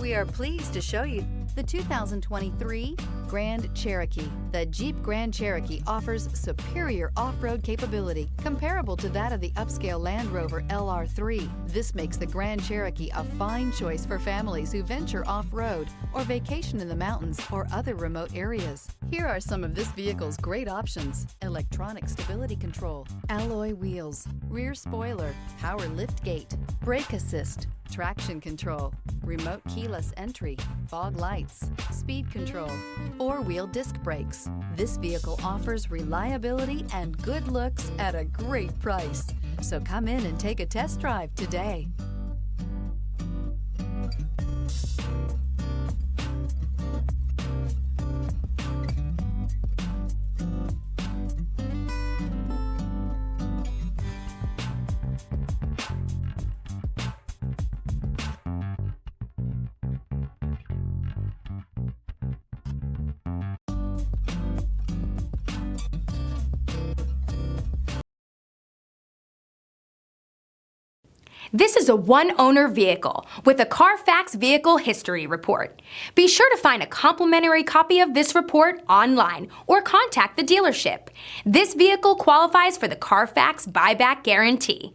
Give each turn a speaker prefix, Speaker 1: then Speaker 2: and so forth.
Speaker 1: We are pleased to show you the 2023 Grand Cherokee. The Jeep Grand Cherokee offers superior off-road capability comparable to that of the upscale Land Rover LR3. This makes the Grand Cherokee a fine choice for families who venture off-road or vacation in the mountains or other remote areas. Here are some of this vehicle's great options: electronic stability control, alloy wheels, rear spoiler, power lift gate, brake assist, traction control, remote keyless entry, fog lights, speed control, four-wheel disc brakes. This vehicle offers reliability and good looks at a great price. So come in and take a test drive today.
Speaker 2: This is a one-owner vehicle with a Carfax Vehicle History Report. Be sure to find a complimentary copy of this report online or contact the dealership. This vehicle qualifies for the Carfax Buyback Guarantee.